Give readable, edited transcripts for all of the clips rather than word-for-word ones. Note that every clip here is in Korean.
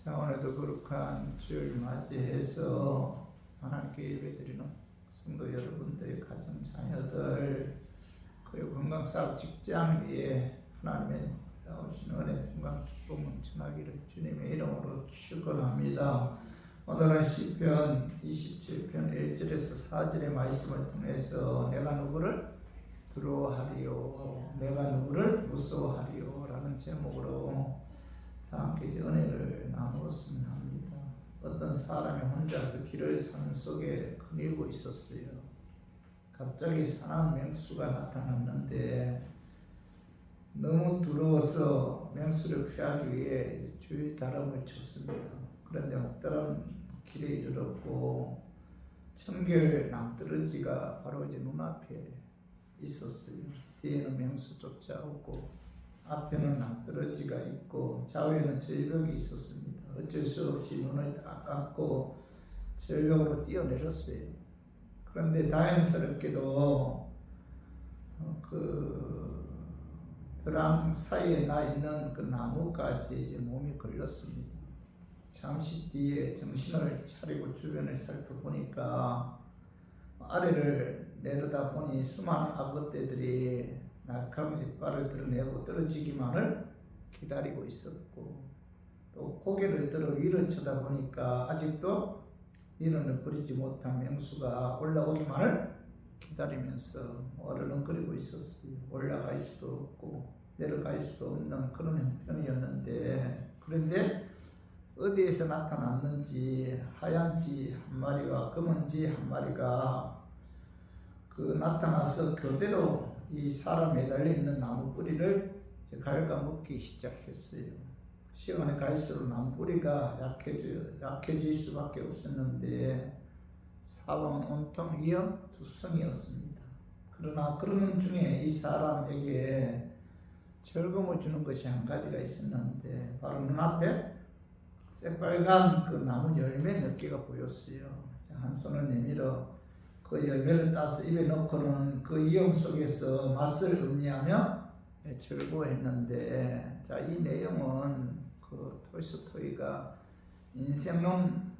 자, 오늘도 거룩한 주일 맞이해서 하나님께 예배드리는 성도 여러분들, 가정 자녀들, 그리고 건강사업 직장 위에 하나님의 나오신 은혜, 건강, 축복 넘쳐나기를 주님의 이름으로 축원합니다. 오늘은 시편 27편 1절에서 4절의 말씀을 통해서 내가 누구를 두려워하리요, 내가 누구를 무서워하리요 라는 제목으로 함께 은혜를 나누었으면 합니다. 어떤 사람이 혼자서 길을 산 속에 거닐고 있었어요. 갑자기 사나운 맹수가 나타났는데 너무 두려워서 맹수를 피하기 위해 주위 다름을 쳤습니다. 그런데 막다른 길에 이르렀고 청결 낭떠러지가 바로 이제 눈앞에 있었어요. 뒤에는 맹수 쫓아오고 앞에는 낭떠러지가 있고 좌우에는 절벽이 있었습니다. 어쩔 수 없이 눈을 딱 감고 절벽으로 뛰어내렸어요. 그런데 다행스럽게도 그 벼랑 사이에 나 있는 그 나무까지 이제 몸이 걸렸습니다. 잠시 뒤에 정신을 차리고 주변을 살펴보니까 아래를 내려다보니 수많은 악어떼들이 날카로운 이빨을 드러내고 떨어지기만을 기다리고 있었고, 또 고개를 들어 위를 쳐다보니까 아직도 미련을 버리지 못한 맹수가 올라오기만을 기다리면서 어르렁거리고 있었어요. 올라갈 수도 없고 내려갈 수도 없는 그런 형편이었는데, 그런데 어디에서 나타났는지 하얀 쥐 한 마리와 검은 쥐 한 마리가 그 나타나서 그대로 이 사람 매달려 있는 나무 뿌리를 갉아먹기 시작했어요. 시간이 갈수록 나무 뿌리가 약해질 수밖에 없었는데 사방은 온통 위험투성이었습니다. 그러나 그러는 중에 이 사람에게 즐거움을 주는 것이 한 가지가 있었는데, 바로 눈앞에 새빨간 그 나무 열매 몇 개가 보였어요. 한 손을 내밀어 그 열매를 따서 입에 넣고는 그 위험 속에서 맛을 음미하며 즐거워했는데, 자, 이 내용은 그 톨스토이가 인생론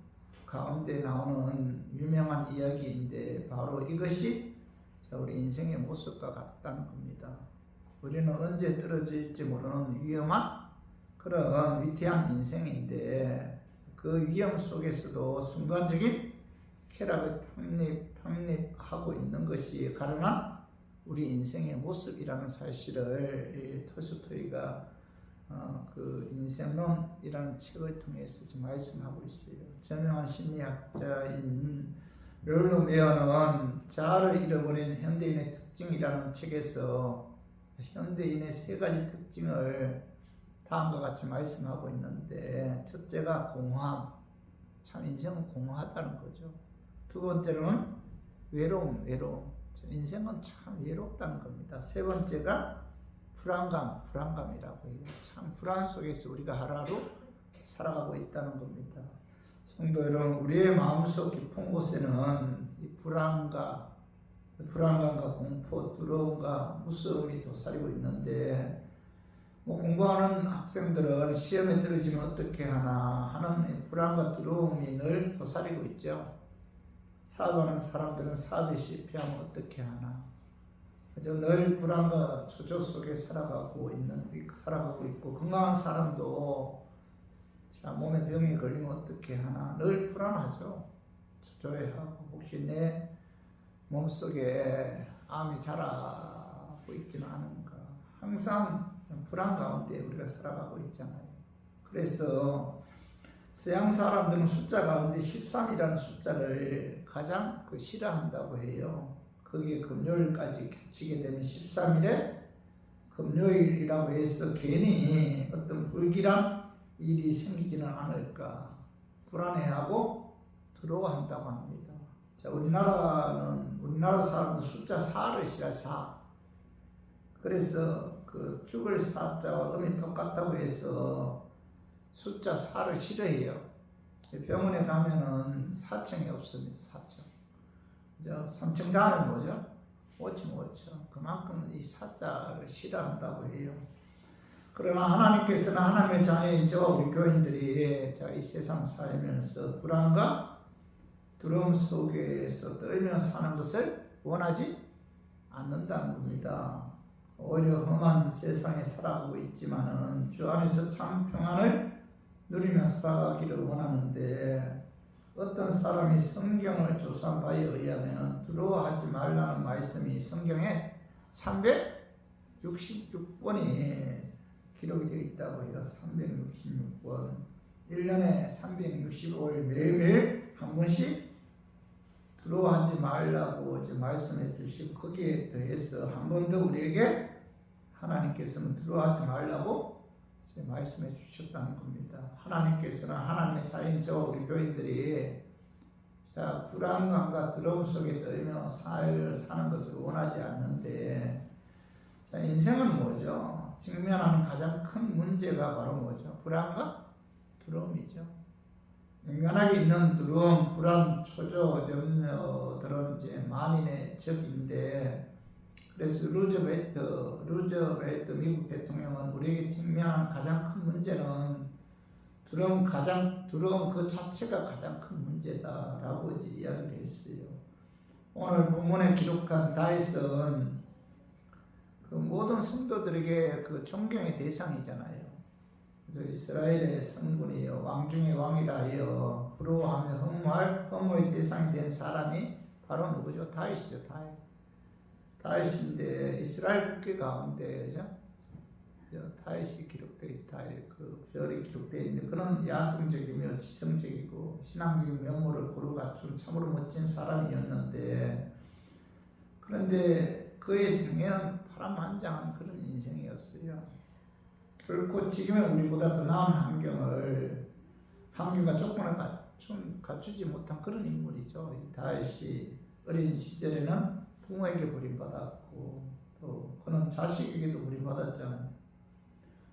가운데 나오는 유명한 이야기인데, 바로 이것이 우리 인생의 모습과 같다는 겁니다. 우리는 언제 떨어질지 모르는 위험한 그런 위태한 인생인데, 그 위험 속에서도 순간적인 쾌락을 탐닉하고 있는 것이 가련한 우리 인생의 모습이라는 사실을 톨스토이가 그 인생론이라는 책을 통해서 지금 말씀하고 있어요. 저명한 심리학자인 롤로 메어는 자아를 잃어버린 현대인의 특징이라는 책에서 현대인의 세 가지 특징을 다음과 같이 말씀하고 있는데, 첫째가 공허함, 참 인생은 공허하다는 거죠. 두 번째로는 외로움. 인생은 참 외롭다는 겁니다. 세 번째가 불안감이라고 해요. 참 불안 속에서 우리가 하루하루 살아가고 있다는 겁니다. 성도 여러분, 우리의 마음속 깊은 곳에는 이 불안감과 공포, 두려움과 무서움이 도사리고 있는데, 공부하는 학생들은 시험에 떨어지면 어떻게 하나 하는 불안과 두려움이 늘 도사리고 있죠. 사업하는 사람들은 사업이 실패하면 어떻게 하나, 늘 불안과 초조 속에 살아가고 있고, 건강한 사람도 자, 몸에 병이 걸리면 어떻게 하나 늘 불안하죠. 초조해하고, 혹시 내 몸속에 암이 자라고 있지는 않은가, 항상 불안 가운데 우리가 살아가고 있잖아요. 그래서 서양 사람들은 숫자 가운데 13이라는 숫자를 가장 싫어한다고 해요. 거기에 금요일까지 겹치게 되면 13일에 금요일이라고 해서 괜히 어떤 불길한 일이 생기지는 않을까 불안해하고 두려워한다고 합니다. 자, 우리나라 사람들 숫자 4를 싫어해요. 4. 그래서 그 죽을 사자와 음이 똑같다고 해서 숫자 4를 싫어해요. 병원에 가면은 4층이 없습니다. 4층. 3층 다음에 뭐죠? 5층. 그만큼 이 4자를 싫어한다고 해요. 그러나 하나님께서는 하나님의 자녀인 저와 우리 교인들이 이 세상 살면서 불안과 두려움 속에서 떨며 사는 것을 원하지 않는다는 겁니다. 오히려 험한 세상에 살아가고 있지만은 주 안에서 참 평안을 누리며 살아가기를 원하는데, 어떤 사람이 성경을 조사한 바에 의하면 두려워하지 말라는 말씀이 성경에 366번이 기록이 되어 있다고 해요. 366번. 1년에 365일 매일매일 한 번씩 두려워하지 말라고 말씀해 주시고, 거기에 더해서 한 번 더 우리에게 하나님께서는 두려워하지 말라고 말씀해 주셨다는 겁니다. 하나님께서는 하나님의 자인 저와 우리 교인들이 불안감과 두려움 속에 떨며 사는 것을 원하지 않는데, 인생은 뭐죠? 직면하는 가장 큰 문제가 바로 뭐죠? 불안과 두려움이죠. 인간에게 있는 두려움, 불안, 초조, 염려들은 만인의 적인데, 그래서 루즈벨트 미국 대통령은 우리에게 직면한 가장 큰 문제는 두려움 그 자체가 가장 큰 문제다라고 이야기를 했어요. 오늘 본문에 기록한 다윗은 그 모든 성도들에게 그 존경의 대상이잖아요. 이스라엘의 성군이요, 왕 중의 왕이라 하여 부러워하며 흠모의 대상이 된 사람이 바로 누구죠? 다윗이죠. 다윗인데 이스라엘 국계 가운데 다윗이 기록되어 있다. 그 별이 기록되어 있는데, 그런 야성적이며 지성적이고 신앙적인 면모를 고루 갖춘 참으로 멋진 사람이었는데, 그런데 그의 생애는 파란만장한 그런 인생이었어요. 결코 지금의 우리보다 더 나은 환경과 조건을 갖추지 못한 그런 인물이죠. 다윗이 어린 시절에는 부모에게 버림받았고, 또 그는 자식에게도 버림받았잖아요.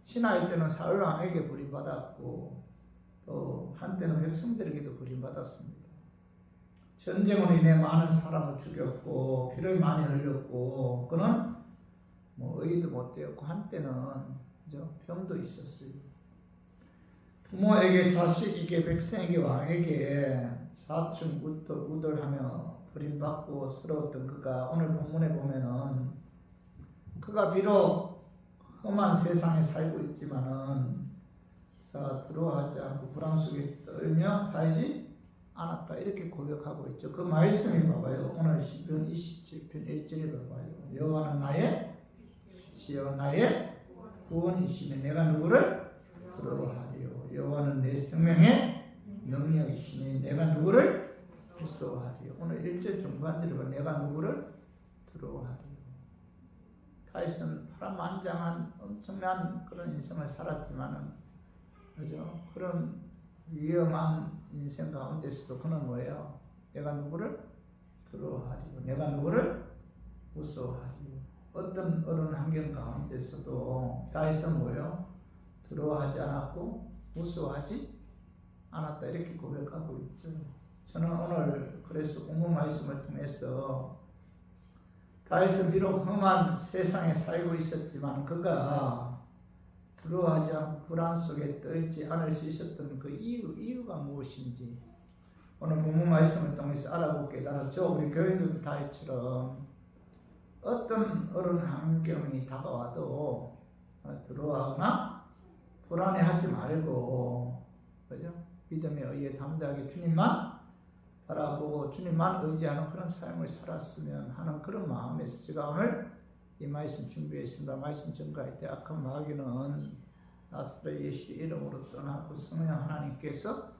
신하일 때는 사울 왕에게 버림받았고, 또 한때는 백성들에게도 버림받았습니다. 전쟁으로 인해 많은 사람을 죽였고 피를 많이 흘렸고, 그는 의도 못 되었고 한때는 병도 있었어요. 부모에게, 자식에게, 백성에게, 왕에게 사춘우돌하며 버림받고 서러웠던 그가 오늘 본문에 보면은, 그가 비록 험한 세상에 살고 있지만은 두려워하지 않고 불안 속에 떨며 살지 않았다, 이렇게 고백하고 있죠. 그 말씀이 봐봐요. 오늘 시편 27편 1절에 봐봐요. 여호와는 나의 구원이시네. 내가 누구를 두려워하리요. 여호와는 내 생명의 능력이시네. 내가 누구를 무서워하리요. 오늘 1절 중반절에 보면 내가 누구를 두려워하리요. 다윗은 파란만장한 엄청난 그런 인생을 살았지만은, 그죠? 그런 위험한 인생 가운데서도 그는 뭐예요? 내가 누구를 두려워하리요. 내가 누구를 무서워하리요. 어떤 어려운 환경 가운데서도 다윗은 뭐예요? 두려워하지 않았고 무서워하지 않았다, 이렇게 고백하고 있죠. 저는 오늘 그래서 본문 말씀을 통해서 다윗은 비록 험한 세상에 살고 있었지만 그가 두려워하지 않고 불안 속에 떨지 않을 수 있었던 그 이유가 무엇인지 오늘 본문 말씀을 통해서 알아보고 깨달았죠. 우리 교인들도 다윗처럼 어떤 어려운 환경이 다가와도 두려워하거나 불안해하지 말고, 그죠? 믿음에 의해 담대하게 주님만 바라보고 주님만 의지하는 그런 삶을 살았으면 하는 그런 마음에서 제가 오늘 이 말씀 준비했습니다. 말씀 전가할 때 악한 마귀는 나사렛 예수 이름으로 떠나고 성령 하나님께서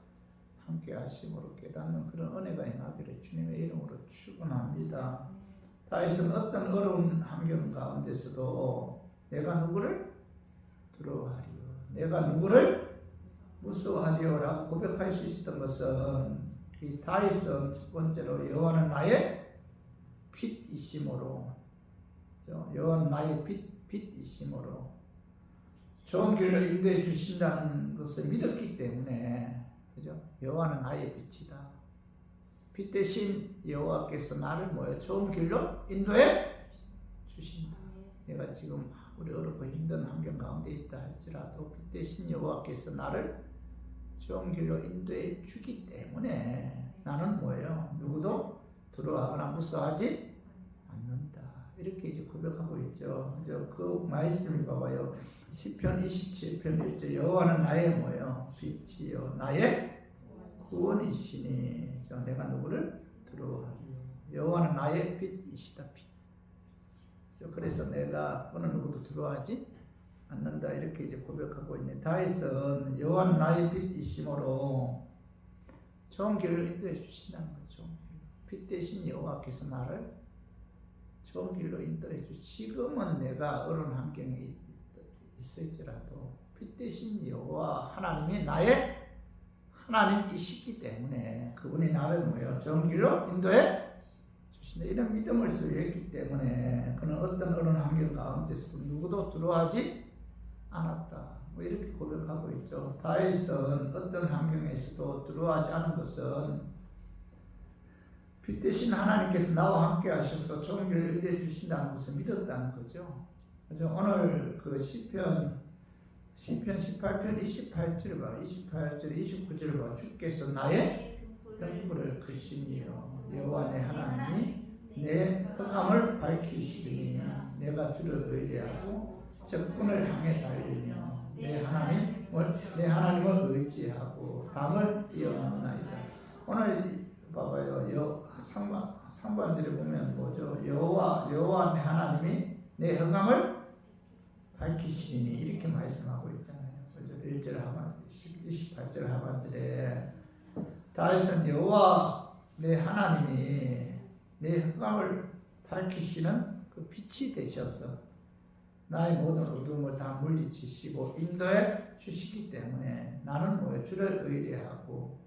함께 하심으로 깨닫는 그런 은혜가 임하기를 주님의 이름으로 축원합니다. 다윗은 어떤 어려운 환경 가운데서도 내가 누구를 두려워하리요, 내가 누구를 무서워하리요라고 고백할 수 있었던 것은, 이 다윗은 첫 번째로 여호와는 나의 빛이심으로, 여호와는 나의 빛이심으로 좋은 길로 인도해 주신다는 것을 믿었기 때문에, 그죠? 여호와는 나의 빛이다. 빛 대신 여호와께서 나를 좋은 길로 인도해 주신다. 내가 지금 우리 어렵고 힘든 환경 가운데 있다 할지라도 빛 대신 여호와께서 나를 좋은 길로 인도해 주기 때문에 나는 뭐예요? 누구도 두려워하거나 무서워하지 않는다. 이렇게 이제 고백하고 있죠. 이제 그 말씀을 봐봐요. 시편 27편 1절 여호와는 나의 뭐예요? 빛이요 나의 구원이시니 내가 누구를 두려워하리요. 여호와는 나의 빛이시다. 빛. 그래서 내가 어느 누구도 두려워하지 않는다. 이렇게 이제 고백하고 있네. 다윗은 여호와는 나의 빛이시므로 좋은 길을 인도해 주신다는 거죠. 빛 대신 여호와께서 나를 좋은 길로 인도해 주. 지금은 내가 어려운 환경에 있을지라도 빛 대신 여호와 하나님이 나의 하나님이시기 때문에 그분이 나를 뭐예요? 좋은 길로 인도해 주신다. 이런 믿음을 소유했기 때문에 그는 어떤 어려운 환경 가운데서도 누구도 두려워하지 않았다. 뭐 이렇게 고백하고 있죠. 다윗은 어떤 환경에서도 두려워하지 않은 것은 빛 대신 하나님께서 나와 함께 하셔서 좋은 길을 인도해 주신다는 것을 믿었다는 거죠. 그래서 오늘 그 시편 18편 28절 봐. 28절 29절 봐. 주께서 나의 등불을 크시니요 여호와 내 하나님이 내 흑암을 밝히시리니 내가 주를 의뢰하고 적군을 향해 달리며 내 하나님을 의지하고 담을 뛰어넘나이다. 오늘 봐봐요. 상반절에 보면 뭐죠? 여호와 내 하나님이 내 흑암을 밝히시니 이렇게 말씀하고 있잖아요. 1절 하반 28절 하반절에 다윗은 여호와 내 하나님이 내 흑암을 밝히시는 그 빛이 되셔서 나의 모든 어두움을 다 물리치시고 인도해 주시기 때문에 나는 뭐예요? 주를 의뢰하고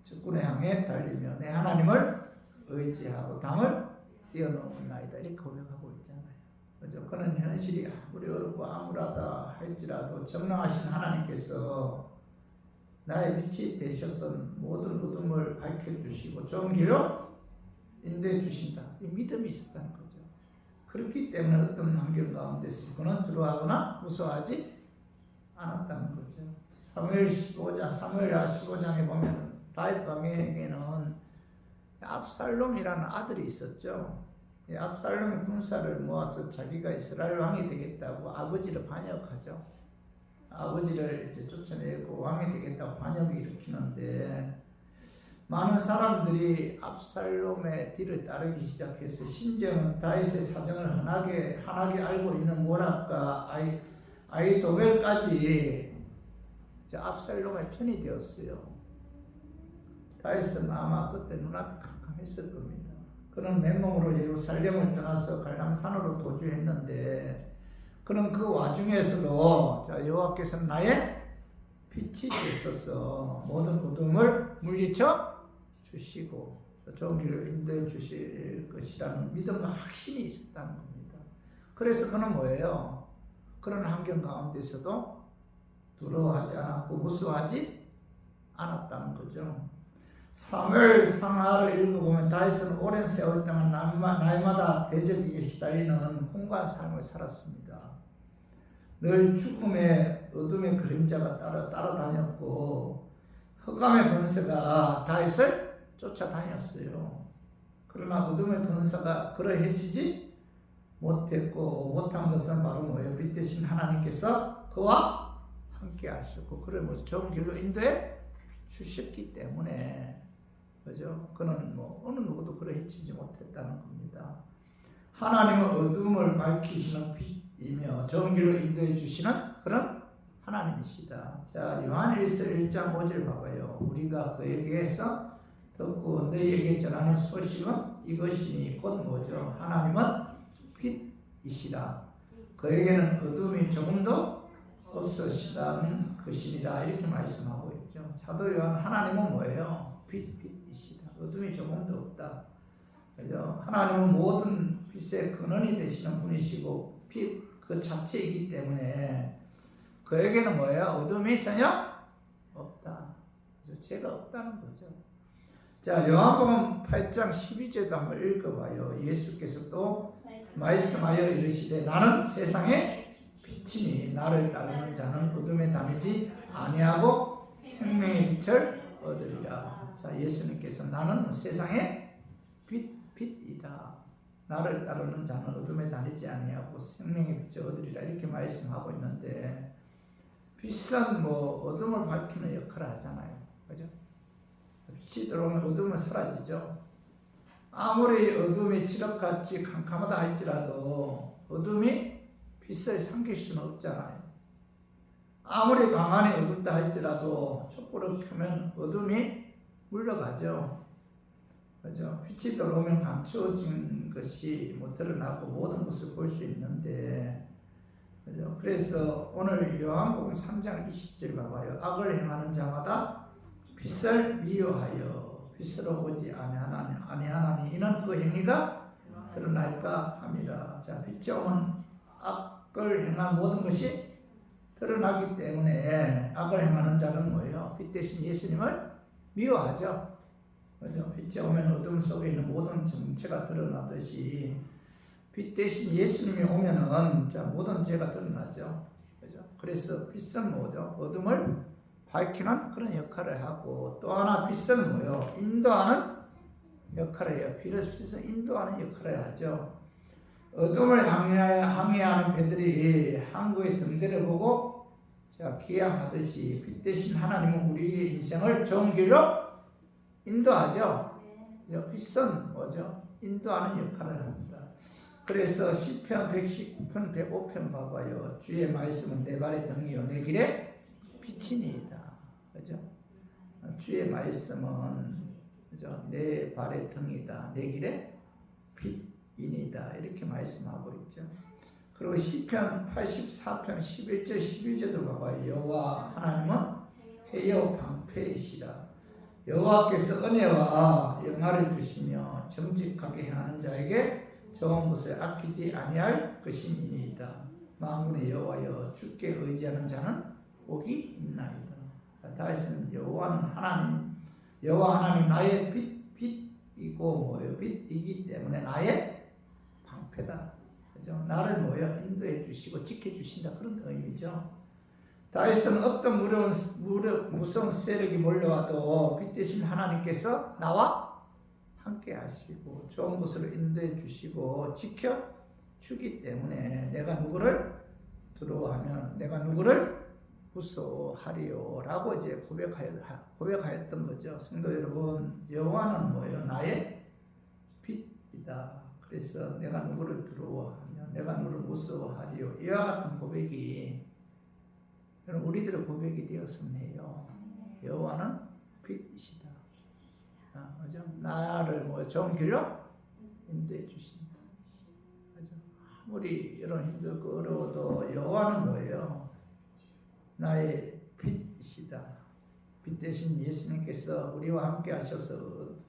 적군을 향해 달리며 내 하나님을 의지하고 담을 뛰어넘나이다. 이렇게 고백하고 있잖아요. 그죠? 그런 현실이 아무리 어렵고 암울하다 할지라도 전능하신 하나님께서 나의 빛이 되셔서 모든 어둠을 밝혀주시고 좋은 길로 인도해 주신다. 이 믿음이 있었다는 거죠. 그렇기 때문에 어떤 환경 가운데서 그는 두려워하거나 무서워하지 않았다는 거죠. 사무엘 15장에 보면 다윗 왕에게는 압살롬이라는 아들이 있었죠. 압살롬이 군사를 모아서 자기가 이스라엘 왕이 되겠다고 아버지를 반역하죠. 아버지를 이제 쫓아내고 왕이 되겠다고 반역을 일으키는데 많은 사람들이 압살롬의 뒤를 따르기 시작해서 심지어는 다윗의 사정을 흔하게 알고 있는 모락과 아히도벨까지 압살롬의 편이 되었어요. 다윗은 아마 그때 눈앞이 캄캄했을 겁니다. 그는 맨몸으로 예루살렘을 떠나서 갈람산으로 도주했는데 그는 그 와중에서도 여호와께서는 나의 빛이 되셔서 모든 어둠을 물리쳐 주시고 좋은 길을 인도해 주실 것이라는 믿음과 확신이 있었다는 겁니다. 그래서 그는 뭐예요? 그런 환경 가운데서도 두려워하지 않았고 무서워하지 않았다는 거죠. 사무엘 상하를 읽어보면 다윗은 오랜 세월 동안 날마다 대적에게 시달리는 공고한 삶을 살았습니다. 늘 죽음의 어둠의 그림자가 따라다녔고 흑암의 권세가 다윗을 쫓아다녔어요. 그러나 어둠의 권세가 그를 해치지 못했고 못한 것은 바로 뭐예요? 빛 대신 하나님께서 그와 함께 하셨고 그를 좋은 길로 인도해 주셨기 때문에 그죠? 그는 어느 누구도 그를 해치지 못했다는 겁니다. 하나님은 어둠을 밝히시는 빛이며 좋은 길로 인도해 주시는 그런 하나님이시다. 자, 요한일서 1장 5절 봐봐요. 우리가 그에게서 듣고 너희에게 전하는 소식은 이것이니 곧 뭐죠? 하나님은 빛이시다. 그에게는 어둠이 조금도 없으시다는 것이니라. 이렇게 말씀하고 있죠. 사도 요한 하나님은 뭐예요? 빛이시다. 어둠이 조금도 없다. 그죠? 하나님은 모든 빛의 근원이 되시는 분이시고 빛 그 자체이기 때문에 그에게는 뭐예요? 어둠이 전혀 없다. 죄가 없다는 거죠. 자, 요한복음 8장 12절도 한번 읽어봐요. 예수께서 또 말씀하여 이르시되 나는 세상의 빛이니 나를 따르는 자는 어둠에 다니지 아니하고 생명의 빛을 얻으리라. 자, 예수님께서 나는 세상의 빛이다. 나를 따르는 자는 어둠에 다니지 아니하고 생명의 빛을 얻으리라. 이렇게 말씀하고 있는데, 빛은 어둠을 밝히는 역할을 하잖아요. 그죠? 빛이 들어오면 어둠은 사라지죠. 아무리 어둠이 칠흑같이 캄캄하다 할지라도 어둠이 빛을 삼킬 수는 없잖아요. 아무리 방안이 어둡다 할지라도 촛불을 켜면 어둠이 물러가죠. 그죠? 빛이 들어오면 감추어진 것이 드러나고 모든 것을 볼 수 있는데, 그죠? 그래서 오늘 요한복음 3장 20절 봐봐요. 악을 행하는 자마다 빛을 미워하여 빛으로 오지 아니하나니 이는 그 행위가 드러날까 함이라. 자, 빛이 오면 악을 행한 모든 것이 드러나기 때문에 악을 행하는 자는 뭐예요? 빛 대신 예수님을 미워하죠. 그죠? 빛이 오면 어둠 속에 있는 모든 정체가 드러나듯이 빛 대신 예수님이 오면은 모든 죄가 드러나죠. 그죠? 그래서 빛은 뭐죠? 어둠을 밝히는 그런 역할을 하고, 또 하나 빛은 뭐요? 인도하는 역할을 해요. 빛은 인도하는 역할을 하죠. 어둠을 항해하는 배들이 항구의 등대를 보고 기항하듯이 빛 대신 하나님은 우리의 인생을 좋은 길로 인도하죠. 빛은 뭐죠? 인도하는 역할을 합니다. 그래서 시편 119편 105편 봐봐요. 주의 말씀은 내 발의 등이요 내 길에 빛이니이다. 그죠? 주의 말씀은 그죠? 내 발의 등이다. 내 길에 빛이니이다. 이렇게 말씀하고 있죠. 그리고 시편 84편 11절 12절도 봐봐요. 여호와 하나님은 해요 방패이시라. 여호와께서 은혜와 영화를 주시며 정직하게 행하는 자에게 좋은 것을 아끼지 아니할 것이니이다. 만군의 여호와여 주께 의지하는 자는 복이 있나이다. 다윗은 여호와 하나님 나의 빛이고 빛이기 때문에 나의 방패다. 그죠? 나를 인도해 주시고 지켜 주신다. 그런 의미죠. 다윗은 어떤 무서운 세력이 몰려와도 빛 대신 하나님께서 나와 함께 하시고 좋은 것으로 인도해 주시고 지켜 주기 때문에 내가 누구를 두려워하면 내가 누구를 무서워하리요 라고 이제 고백하였던 거죠. 성도 여러분, 여호와는 나의 빛이다. 그래서 내가 누구를 두려워하면 내가 누구를 무서워하리요. 이와 같은 고백이 우리들의 고백이 되었으면 해요. 여호와는 빛이시다. 그죠? 나를 좋은 길로 인도해 주신다. 그죠? 아무리 이런 힘들고 어려워도 여호와는 뭐예요? 나의 빛이시다. 빛 대신 예수님께서 우리와 함께 하셔서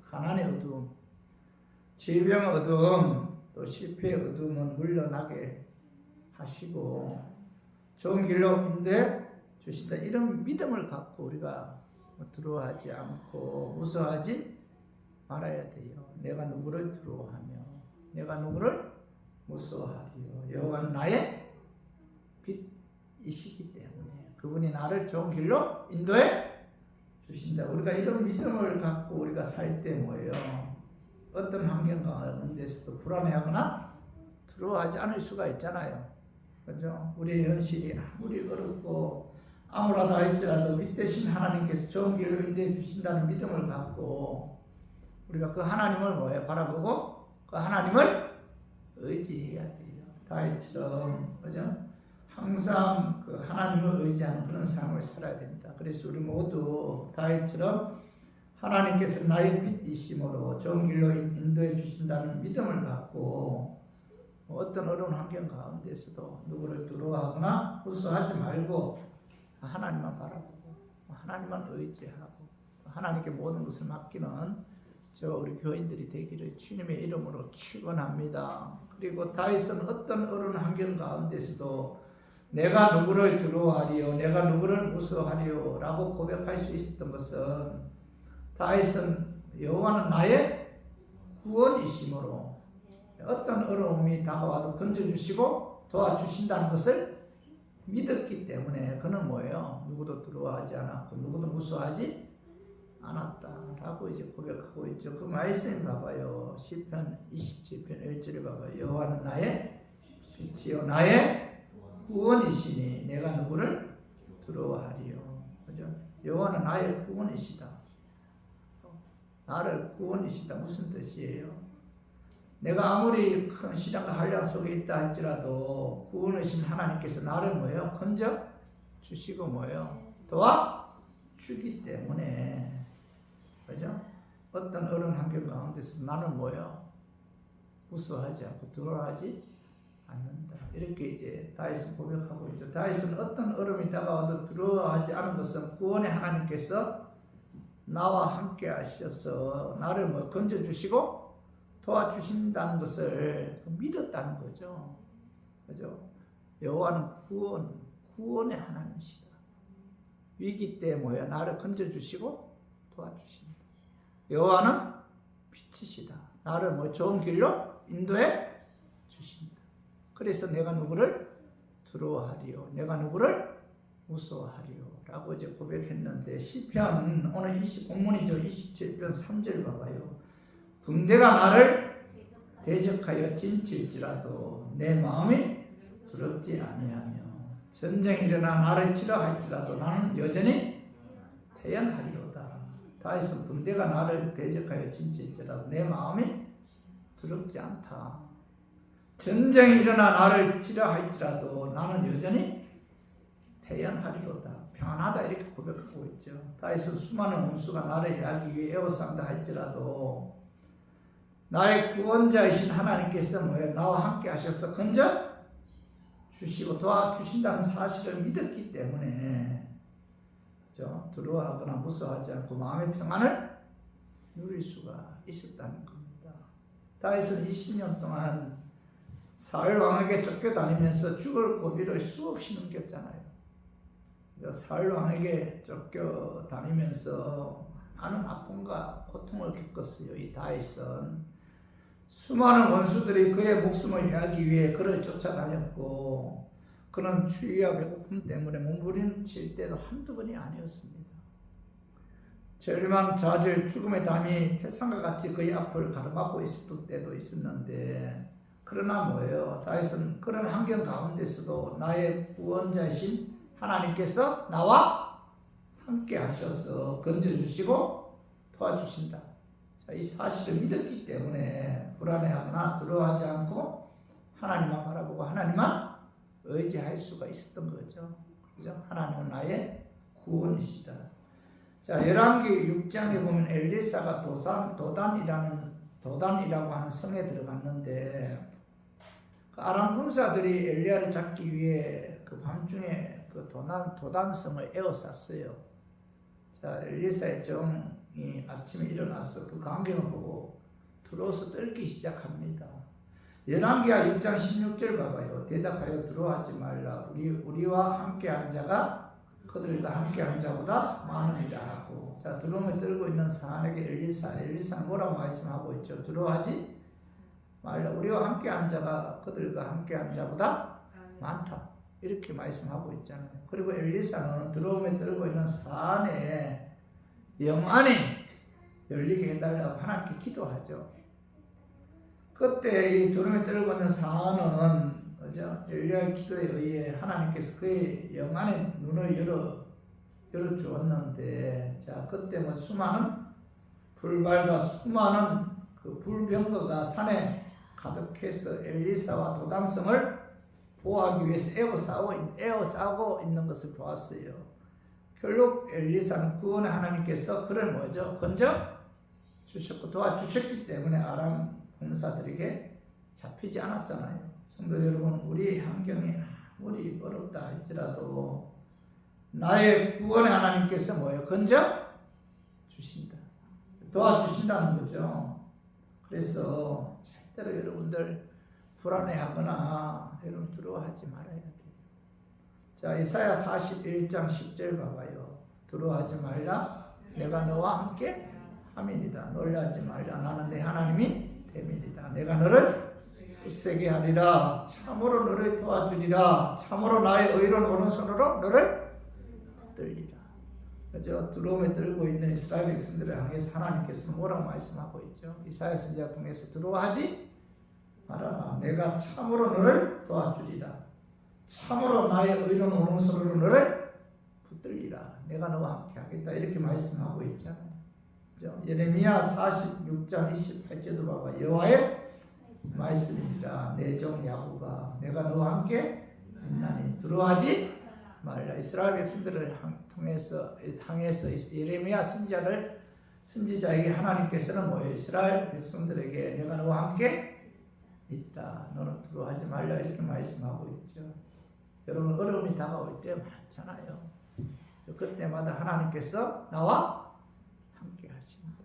가난의 어두움, 질병의 어두움, 또 실패의 어두움은 물러나게 하시고 좋은 길로 인도해 주신다. 이런 믿음을 갖고 우리가 두려워하지 않고 무서워하지 말아야 돼요. 내가 누구를 두려워하며 내가 누구를 무서워하리요. 여호와는 나의 빛이시기 때문에 그분이 나를 좋은 길로 인도해 주신다. 우리가 이런 믿음을 갖고 우리가 살 때 뭐예요? 어떤 환경 가운데서도 불안해하거나 두려워하지 않을 수가 있잖아요. 그죠? 우리의 현실이 아무리 어렵고 아무라도 할지라도 빛 대신 하나님께서 좋은 길로 인도해 주신다는 믿음을 갖고 우리가 그 하나님을 바라보고 그 하나님을 의지해야 돼요. 다윗처럼 그죠? 항상 그 하나님을 의지하는 그런 삶을 살아야 됩니다. 그래서 우리 모두 다윗처럼 하나님께서 나의 빛이심으로 좋은 길로 인도해 주신다는 믿음을 갖고 어떤 어려운 환경 가운데서도 누구를 두려워하거나 무서워하지 말고 하나님만 바라보고 하나님만 의지하고 하나님께 모든 것을 맡기는 저와 우리 교인들이 되기를 주님의 이름으로 축원합니다. 그리고 다윗은 어떤 어려운 환경 가운데서도 내가 누구를 두려워하리요 내가 누구를 무서워하리요 라고 고백할 수 있었던 것은 다윗은 여호와는 나의 구원이심으로 어떤 어려움이 다가와도 건져주시고 도와주신다는 것을 믿었기 때문에 그는 뭐예요? 누구도 두려워하지 않았고 누구도 무서워하지 않았다라고 이제 고백하고 있죠. 그 말씀 봐봐요. 시편 27편 1절에 봐봐요. 여호와는 나의 빛이요 나의 구원이시니 내가 누구를 두려워하리요. 그죠? 여호와는 나의 구원이시다. 나를 구원이시다. 무슨 뜻이에요? 내가 아무리 큰 시련과 한량 속에 있다 할지라도 구원이신 하나님께서 나를 뭐예요? 건져 주시고 뭐예요? 도와주기 때문에, 그죠? 어떤 어려운 환경 가운데서 나는 뭐예요? 무서워하지 않고 두려워하지 않는다. 이렇게 이제 다윗은 고백하고 있죠. 다윗은 어떤 어려움이 다가와도 두려워하지 않은 것은 구원의 하나님께서 나와 함께 하셔서 나를 뭐 건져 주시고 도와주신다는 것을 믿었다는 거죠. 그죠? 여호와는 구원의 하나님이시다. 위기 때 뭐야? 나를 건져 주시고 도와주신다. 여호와는 빛이시다. 나를 뭐 좋은 길로 인도해 주신다. 그래서 내가 누구를 두려워하리요? 내가 누구를 무서워하리요? 라고 이제 고백했는데, 시편 오늘 본문이죠. 27편 3절 봐봐요. 군대가 나를 대적하여 진칠지라도 내 마음이 두렵지 아니하며 전쟁이 일어나 나를 치러 할지라도 나는 여전히 태연하리로다. 다윗은 군대가 나를 대적하여 진칠지라도 내 마음이 두렵지 않다. 전쟁이 일어나 나를 치려 할지라도 나는 여전히 태연하리로다. 평안하다. 이렇게 고백하고 있죠. 다윗은 수많은 원수가 나를 해하기 위해 에워싼다 할지라도 나의 구원자이신 하나님께서 뭐예요? 나와 함께 하셔서 건져 주시고 도와주신다는 사실을 믿었기 때문에, 그렇죠? 두려워하거나 무서워하지 않고 마음의 평안을 누릴 수가 있었다는 겁니다. 다윗은 20년 동안 사울 왕에게 쫓겨다니면서 죽을 고비를 수없이 넘겼잖아요. 사울 왕에게 쫓겨다니면서 많은 아픔과 고통을 겪었어요. 이 다윗은 수많은 원수들이 그의 목숨을 해하기 위해 그를 쫓아다녔고, 그는 추위와 배고픔 때문에 몸부림칠 때도 한두 번이 아니었습니다. 절망, 좌절, 죽음의 담이 태산과 같이 그의 앞을 가로막고 있었던 때도 있었는데, 그러나 뭐예요? 다윗은 그런 환경 가운데서도 나의 구원자이신 하나님께서 나와 함께 하셔서 건져주시고 도와주신다. 자, 이 사실을 믿었기 때문에 불안해하거나 두려워하지 않고 하나님만 바라보고 하나님만 의지할 수가 있었던 거죠. 그죠? 하나님은 나의 구원이시다. 자, 열왕기 6장에 보면 엘리사가 도단이라고 하는 성에 들어갔는데, 그 아람 군사들이 엘리야를 잡기 위해 그 밤중에 그 도단성을 에워쌌어요. 자, 엘리사의 종이 아침에 일어나서 그 광경을 보고 들어와서 떨기 시작합니다. 열왕기하 6장 16절 봐봐요. 대답하여 두려워하지 말라. 우리와 함께한 자가 그들과 함께한 자보다 많으리라 하고. 자, 두려움에 떨고 있는 사람에게 엘리사는 뭐라고 말씀하고 있죠? 두려워하지 말라. 우리와 함께한 자가 그들과 함께한 자보다 많다. 이렇게 말씀하고 있잖아요. 그리고 엘리사는 두려움에 떨고 있는 사안에 영안이 열리게 해달라고 하나님께 기도하죠. 그때 이 두려움에 떨고 있는 사안은 엘리야의 기도에 의해 하나님께서 그의 영안의 눈을 열어 주었는데, 자, 그때 뭐 수많은 불발과 수많은 그 불병거가 산에 가득해서 엘리사와 도단성을 보호하기 위해서 에워싸고 있는 것을 보았어요. 결국 엘리사는 구원의 하나님께서 그를 뭐죠? 건져 주셨고 도와주셨기 때문에 아람 군사들에게 잡히지 않았잖아요. 성도 여러분, 우리 환경이 아무리 어렵다 할지라도 나의 구원의 하나님께서 뭐예요? 건져 주신다. 도와주신다는 거죠. 그래서 절대로 여러분들 불안해하거나 여러분 두려워하지 말아야 돼요. 자, 이사야 41장 10절 봐봐요. 두려워하지 말라. 내가 너와 함께 함이니라. 놀라지 말라. 나는 내 하나님이 됨이니라. 내가 너를 굳세게 하리라. 참으로 너를 도와주리라. 참으로 나의 의로운 오른손으로 너를 붙들리라. 그죠? 두려움에 떨고 있는 이스라엘 백성들을 향해서 하나님께서 뭐라고 말씀하고 있죠? 이사야 선지자 통해서 두려워하지 말아라. 내가 참으로 너를 도와주리라. 참으로 나의 의로운 오른손으로 너를 붙들리라. 내가 너와 함께 하겠다. 이렇게 말씀하고 있잖아요. 그죠? 예레미야 46장 28절도 봐봐. 여호와의 말씀이니라. 내 종 야곱아 내가 너와 함께 있나니 두려워하지 말라. 이스라엘 백성들을 향해서 예레미야 선지자에게 하나님께서는 뭐예요? 이스라엘 백성들에게 내가 너와 함께 있다. 너는 두려워하지 말라. 이렇게 말씀하고 있죠. 여러분 어려움이 다가올 때 많잖아요. 그때마다 하나님께서 나와 함께 하신다.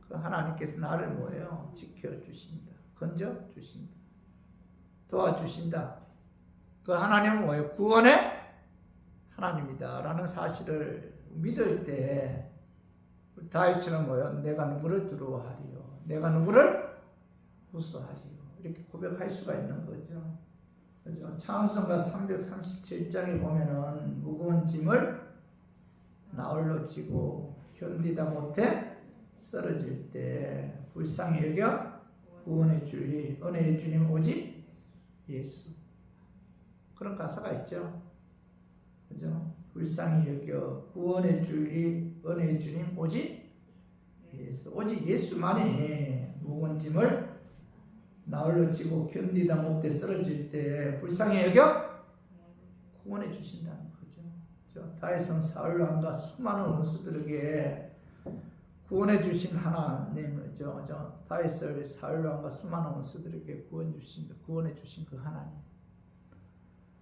그 하나님께서 나를 뭐예요? 지켜주신다. 건져주신다. 도와주신다. 그 하나님은 뭐예요? 구원의 하나님이다 라는 사실을 믿을 때 다윗처럼 뭐예요? 내가 누구를 두려워하리요? 내가 누구를 무서워하리요? 이렇게 고백할 수가 있는 거죠. 그죠? 찬송가 337장에 보면은 무거운 짐을 나홀로 지고 견디다 못해 쓰러질 때 불쌍히 여겨 구원의 주님, 은혜의 주님 오직 예수. 그런 가사가 있죠. 그죠? 불쌍히 여겨 구원의 주님, 은혜의 주님 오직 예수. 오직 예수만이 무거운 짐을 나홀로 지고 견디다 못해 쓰러질 때 불쌍히 여겨 구원해 주신다는 거죠. 다윗은 사울 왕과 수많은 원수들에게 구원해 주신 하나님이죠. 다윗을 사울 왕과 수많은 원수들에게 구원해 주신 그 하나님.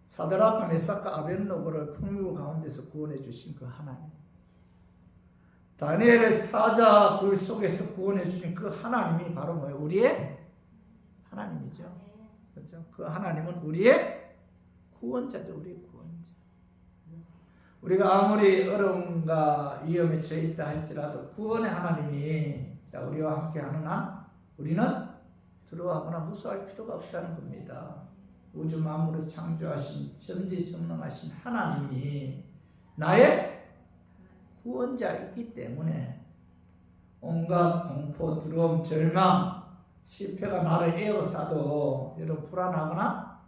사드락과 메삭과 아벳노고를 풍류 가운데서 구원해 주신 그 하나님. 다니엘의 사자 굴 속에서 구원해 주신 그 하나님이 바로 뭐예요? 우리의 하나님이죠. 그렇죠? 그 하나님은 우리의 구원자죠. 우리의 구원자. 우리가 아무리 어려움과 위험에 처해 있다 할지라도 구원의 하나님이 우리와 함께 하는 한 우리는 두려워하거나 무서워할 필요가 없다는 겁니다. 우주 만물을 창조하신 전지전능하신 하나님이 나의 구원자이기 때문에 온갖 공포, 두려움, 절망, 실패가 나를 에워싸도 여러분 불안하거나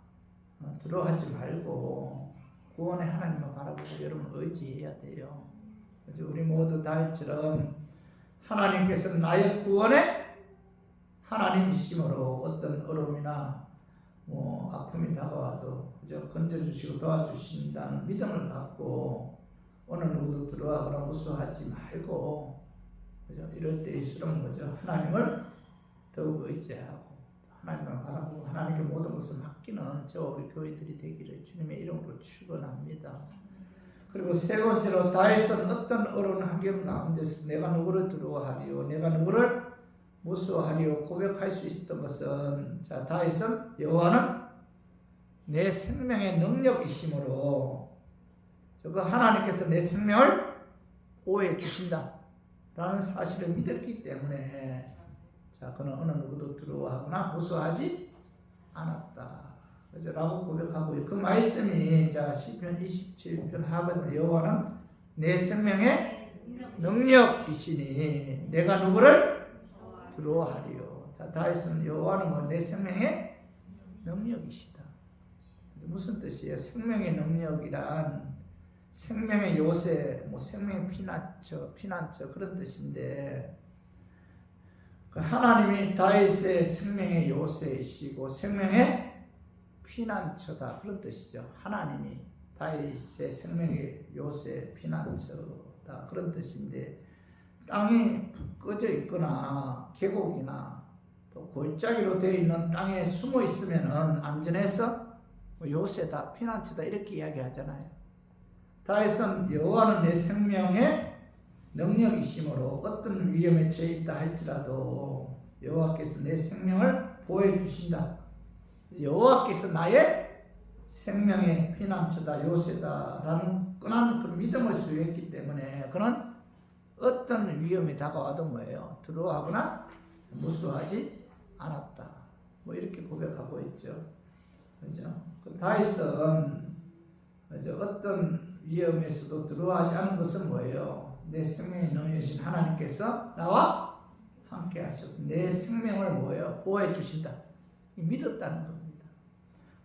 두려워하지 말고 구원의 하나님을 바라보고 여러분 의지해야 돼요. 그래서 우리 모두 다윗처럼 하나님께서 나의 구원의 하나님이심으로 어떤 어려움이나 아픔이 다가와서 건져주시고 도와주신다는 믿음을 갖고 어느 누구도 두려워하거나 무서워하지 말고 이럴 때일수록 하나님을 더욱 의지하고 하나님을 바라보고 하나님께 모든 것을 맡기는 저와 우리 교회들이 되기를 주님의 이름으로 축원합니다. 그리고 세 번째로 다윗은 어떤 어려운 환경 가운데서 내가 누구를 두려워하리요 내가 누구를 무서워하리요 고백할 수 있었던 것은 다윗은 여호와는 내 생명의 능력이심으로 그 하나님께서 내 생명을 보호해 주신다 라는 사실을 믿었기 때문에 그는 어느 누구도 두려워하거나 무서워하지 않았다 라고 고백하고요. 그 말씀이 시편 27편 하반에 여호와는 내 생명의 능력이시니 내가 누구를 두려워하리요. 다윗은 여호와는 내 생명의 능력이시다. 무슨 뜻이에요? 생명의 능력이란 생명의 요새, 생명의 피난처 그런 뜻인데 하나님이 다윗의 생명의 요새이시고 생명의 피난처다 그런 뜻이죠. 하나님이 다윗의 생명의 요새 피난처다 그런 뜻인데 땅이 꺼져 있거나 계곡이나 또 골짜기로 되어 있는 땅에 숨어 있으면 안전해서 요새다 피난처다 이렇게 이야기하잖아요. 다윗은 여호와는 내 생명의 능력이심으로 어떤 위험에 처해 있다 할지라도 여호와께서 내 생명을 보호해 주신다. 여호와께서 나의 생명의 피난처다 요새다 라는 끈한 그 믿음을 소유했기 때문에 그는 어떤 위험이 다가와도 두려워하거나 무서워하지 않았다. 뭐 이렇게 고백하고 있죠. 그죠? 그 다윗은 어떤 위험에서도 두려워하지 않은 것은 뭐예요? 내 생명의 능력이신 하나님께서 나와 함께 하셨고 내 생명을 뭐예요? 보호해 주신다. 믿었다는 겁니다.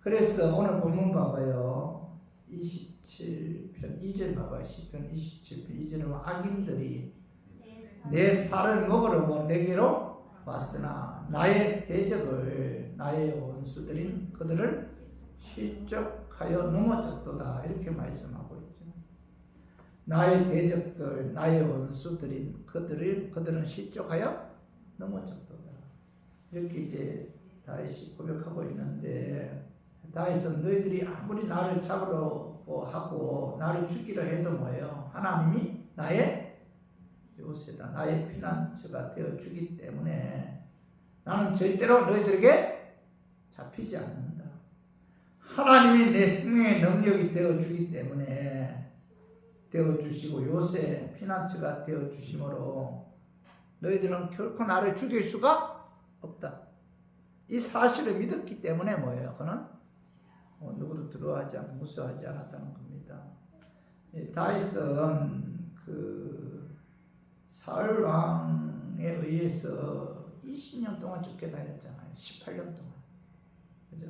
그래서 오늘 본문 봐봐요. 27편 2절 봐봐요. 시편 27편 2절에 악인들이 내 살을 먹으려고 내게로 왔으나 나의 대적을 나의 원수들인 그들을 실족하여 넘어졌도다. 이렇게 말씀하고 있죠. 나의 대적들 나의 원수들인 그들은 실족하여 넘어졌도다. 이렇게 이제 다윗이 고백하고 있는데 다윗은 너희들이 아무리 나를 잡으려고 하고 나를 죽이려 해도 뭐예요? 하나님이 나의 요새다. 나의 피난처가 되어주기 때문에 나는 절대로 너희들에게 잡히지 않는다. 하나님이 내 생명의 능력이 되어주기 때문에 되어주시고 요새 피난처가 되어주심으로 너희들은 결코 나를 죽일 수가 없다. 이 사실을 믿었기 때문에 뭐예요? 그는 누구도 두려워하지 않고 무서워하지 않았다는 겁니다. 다윗은 사울 왕에 의해서 20년 동안 쫓겨다녔잖아요. 18년 동안. 그죠?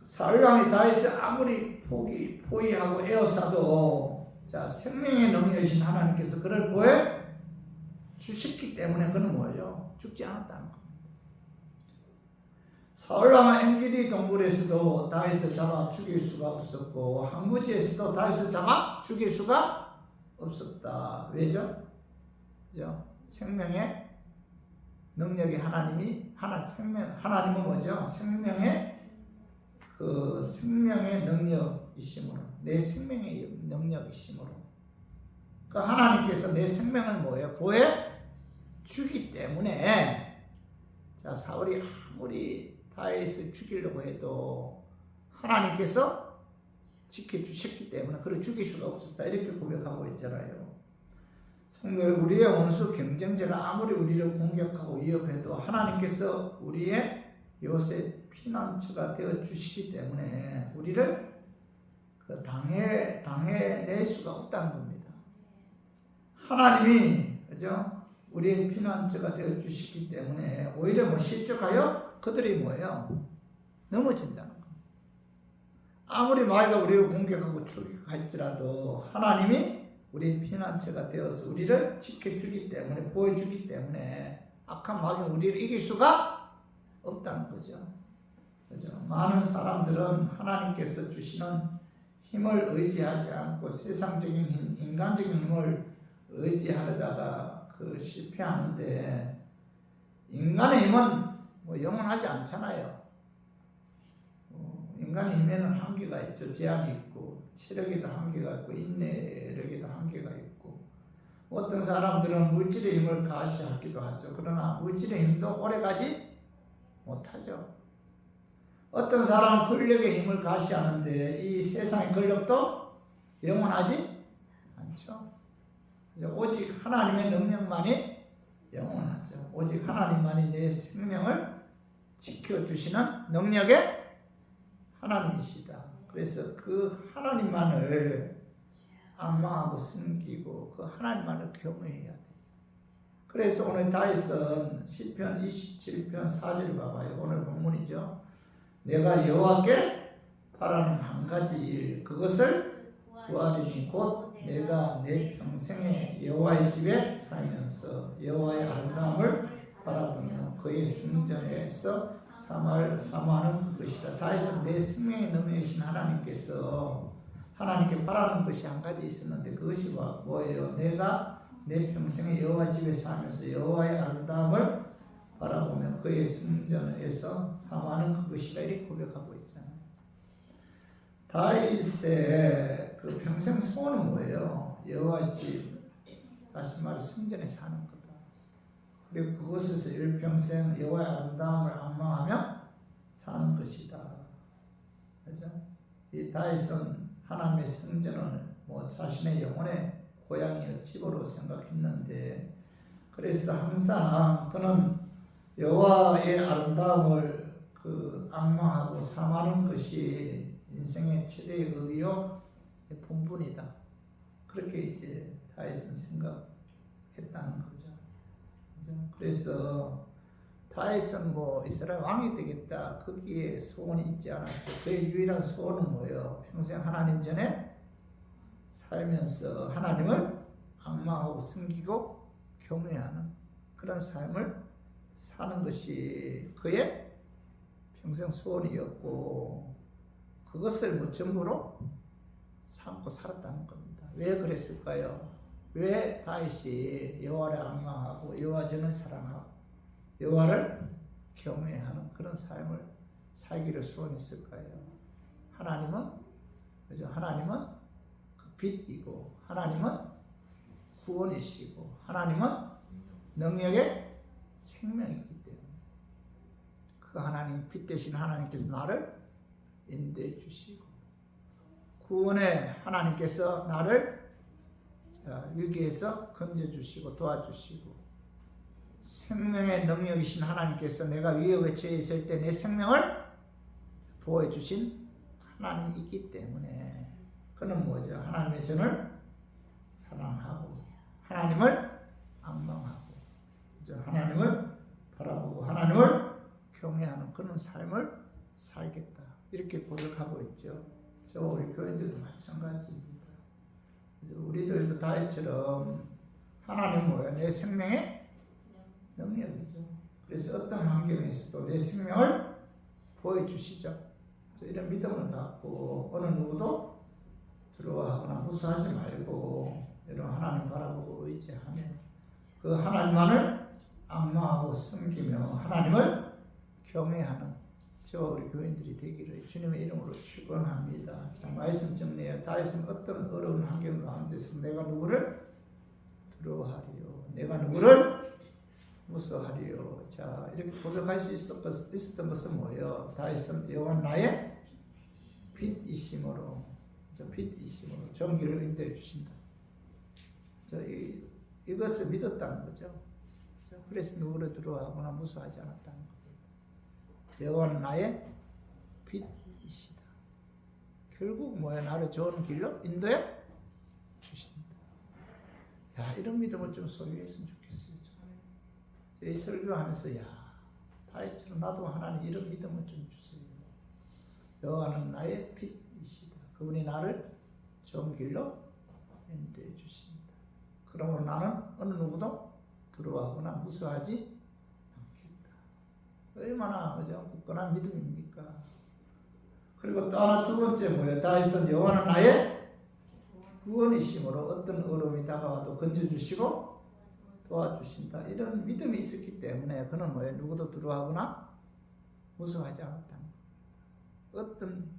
사울 왕이 다윗을 아무리 포위하고 에워싸도 생명의 능력이신 하나님께서 그를 보여 주셨기 때문에 그는 뭐예요? 죽지 않았다는 겁니다. 사울 왕은 엔게디 동굴에서도 다윗을 잡아 죽일 수가 없었고 항구지에서도 다윗을 잡아 죽일 수가 없었다. 왜죠? 그죠? 생명의 능력이 하나님은 뭐죠? 생명의 능력이심으로 내 생명의 능력이심으로 하나님께서 내 생명을 뭐예요? 보여 주기 때문에 사울이 아무리 다윗을 죽이려고 해도 하나님께서 지켜주셨기 때문에 그를 죽일 수가 없었다. 이렇게 고백하고 있잖아요. 성도 우리의 원수 경쟁자가 아무리 우리를 공격하고 위협해도 하나님께서 우리의 요새 피난처가 되어주시기 때문에 우리를 당해낼 수가 없다는 겁니다. 하나님이 그죠? 우리의 피난처가 되어주시기 때문에 오히려 실족하여 그들이 뭐예요? 넘어진다는 겁니다. 아무리 마귀가 우리를 공격하고 추격할지라도 하나님이 우리의 피난처가 되어서 우리를 지켜주기 때문에 보여주기 때문에 악한 마귀는 우리를 이길 수가 없다는 거죠. 그죠? 많은 사람들은 하나님께서 주시는 힘을 의지하지 않고 세상적인 힘, 인간적인 힘을 의지하려다가 실패하는데 인간의 힘은 영원하지 않잖아요. 인간의 힘에는 한계가 있죠. 제한이 있고 체력에도 한계가 있고 인내력에도 한계가 있고 어떤 사람들은 물질의 힘을 가시하기도 하죠. 그러나 물질의 힘도 오래가지 못하죠. 어떤 사람은 권력의 힘을 가시하는데 이 세상의 권력도 영원하지 않죠. 오직 하나님의 능력만이 영원하죠. 오직 하나님만이 내 생명을 지켜주시는 능력의 하나님이시다. 그래서 그 하나님만을 악망하고 숨기고 그 하나님만을 경외해야 돼. 그래서 오늘 다윗은 시편 27편 4절 봐봐요. 오늘 본문이죠. 내가 여호와께 바라는 한 가지 일 그것을 구하리니 곧 내가 내 평생에 여호와의 집에 살면서 여호와의 아름다움을 바라보며 그의 성전에서 사모하는 그것이다. 다윗은 내 생명의 능력이신 하나님께서 하나님께 바라는 것이 한 가지 있었는데 그것이 뭐예요? 내가 내 평생에 여호와 집에 살면서 여호와의 아름다움을 바라보며 그의 성전에서 사모하는 그것이다. 이렇게 고백하고 있잖아요. 다윗의 그 평생 소원은 뭐예요? 여호와 집, 다시 말해 성전에 사는 거다. 그리고 그곳에서 일평생 여호와의 아름다움을 앙망하며 사는 것이다. 그죠? 이 다윗은 하나님의 성전을 자신의 영혼의 고향이요 집으로 생각했는데 그래서 항상 그는 여호와의 아름다움을 악망하고 삼하는 것이 인생의 최대의 의미요 본분이다. 그렇게 이제 다윗은 생각했다는 거죠. 그래서 다윗은 이스라엘 왕이 되겠다 거기에 소원이 있지 않았어요. 그의 유일한 소원은 뭐예요? 평생 하나님 전에 살면서 하나님을 악망하고 섬기고 경외하는 그런 삶을 사는 것이 그의 평생 소원이었고 그것을 전부로 삼고 살았다는 겁니다. 왜 그랬을까요? 왜 다윗이 여호와를 악망하고 여호와 전을 사랑하고 여호와를 경외하는 그런 삶을 살기를 소원했을까요? 하나님은 그 빛이고 하나님은 구원이시고 하나님은 능력의 생명이기 때문에 그 하나님 빛 대신 하나님께서 나를 인도해 주시고 구원의 하나님께서 나를 위기에서 건져주시고 도와주시고 생명의 능력이신 하나님께서 내가 위협에 처해 있을 때 내 생명을 보호해 주신 하나님이 있기 때문에 그는 뭐죠? 하나님의 전을 사랑하고 하나님을 악망하고 하나님을 바라보고 하나님을 경외하는 그런 삶을 살겠다 이렇게 고백하고 있죠. 우리 교인들도 마찬가지입니다. 우리들도 다윗처럼 하나님 뭐예요? 내 생명의 능력이죠. 그래서 어떤 환경에서도 내 생명을 보여주시죠. 이런 믿음을 갖고 어느 누구도 두려워하거나 무서워하지 말고 이런 하나님 바라보고 의지하며 그 하나님만을 악망하고 섬기며 하나님을 경외하는 저와 우리 교인들이 되기를 주님의 이름으로 축원합니다. 자, 말씀 정리해요. 다윗은 어떤 어려운 환경 가운데서 내가 누구를 두려워하리요? 내가 누구를 무서워하리요? 자, 이렇게 고백할 수 있었던 것은 뭐예요? 다윗은 여호와 나의 빛이심으로 정기를 인도해 주신다. 이것을 믿었다는 거죠. 그래서 누구를 두려워하거나 무서워하지 않았다는 거예요. 여호와는 나의 빛이시다. 결국 뭐야? 나를 좋은 길로 인도해 주신다. 야, 이런 믿음을 좀 소유했으면 좋겠어요. 이 설교하면서 다윗처럼 나도 하나님 이런 믿음을 좀 주세요. 여호와는 나의 빛이시다. 그분이 나를 좋은 길로 인도해 주신다. 그러므로 나는 어느 누구도 두려워하거나 무서워하지 얼마나 굳건한 믿음입니까? 그리고 또 하나 두 번째 뭐예요? 다윗은 여호와는 나의 구원이심으로 어떤 어려움이 다가와도 건져주시고 도와주신다. 이런 믿음이 있었기 때문에 그는 뭐예요? 누구도 두려워하거나 무서워하지 않았다는 거예요. 어떤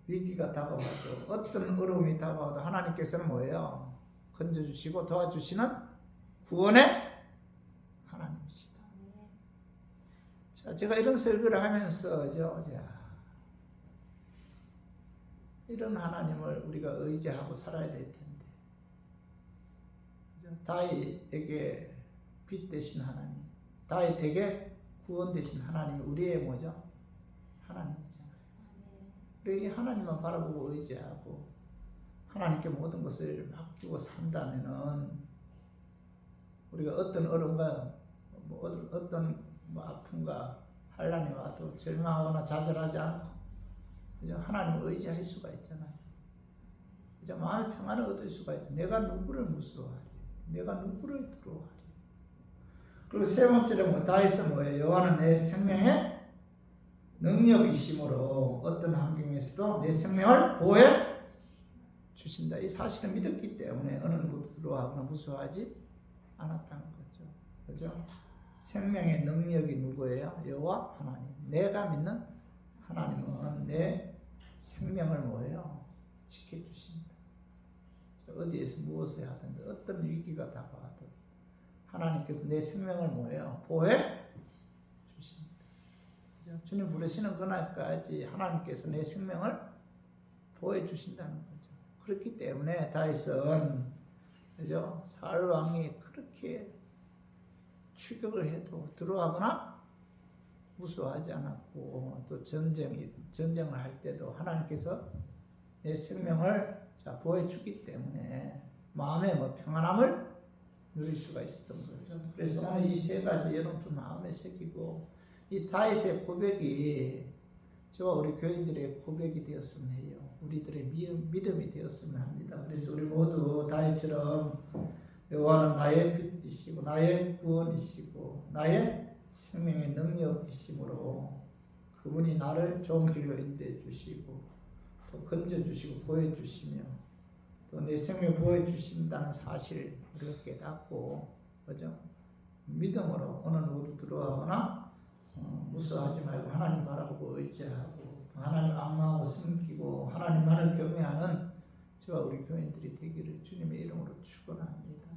위기가 다가와도 어떤 어려움이 다가와도 하나님께서는 뭐예요? 건져주시고 도와주시는 구원의 하나님이시다. 자, 제가 이런 설교를 하면서 이런 하나님을 우리가 의지하고 살아야 될 텐데 다윗에게 빛 되신 하나님, 다윗에게 구원 되신 하나님이 우리의 뭐죠? 하나님이잖아요. 우리 하나님만 바라보고 의지하고 하나님께 모든 것을 맡기고 산다면은 우리가 어떤 어려움과 어떤 아픔과 환난이 와도 절망하거나 좌절하지 않고 하나님을 의지할 수가 있잖아요. 마음의 평안을 얻을 수가 있죠. 내가 누구를 무서워하리? 내가 누구를 두려워하리? 그리고 세 번째로 다윗은 뭐예요? 여호와는 내 생명의 능력이심으로 어떤 환경에서도 내 생명을 보호해 주신다. 이 사실을 믿었기 때문에 어느 누구도 두려워하거나 무서워하지 않았다는 거죠. 그죠? 생명의 능력이 누구예요? 여호와 하나님. 내가 믿는 하나님은 내 생명을 뭐예요? 지켜주신다. 어디에서 무엇을 하든지 어떤 위기가 다가와도 하나님께서 내 생명을 뭐예요? 보호해 주신다. 그죠? 주님 부르시는 그날까지 하나님께서 내 생명을 보호해 주신다는 거죠. 그렇기 때문에 다윗은 그죠? 사울 왕이 그렇게 추격을 해도 들어가거나 무수하지 않았고 또 전쟁을 할 때도 하나님께서 내 생명을 보호해주기 때문에 마음의 평안함을 누릴 수가 있었던 거죠. 그래서 오늘 이 세 가지 여러분 좀 마음에 새기고 이 다윗의 고백이 저와 우리 교인들의 고백이 되었으면 해요. 우리들의 믿음이 되었으면 합니다. 그래서 우리 모두 다윗처럼 여호와는 나의 빛이시고 나의 구원이시고 나의 생명의 능력이시므로 그분이 나를 좋은 길로 인도해 주시고 또 건져 주시고 보여 주시며 또 내 생명 보여 주신다는 사실 우리가 깨닫고 그죠? 믿음으로 오늘 모두 들어가거나 무서워하지 말고 하나님 바라보고 의지하고 하나님 악마하고 섬기고 하나님만을 경외하는 저와 우리 교인들이 되기를 주님의 이름으로 축원합니다.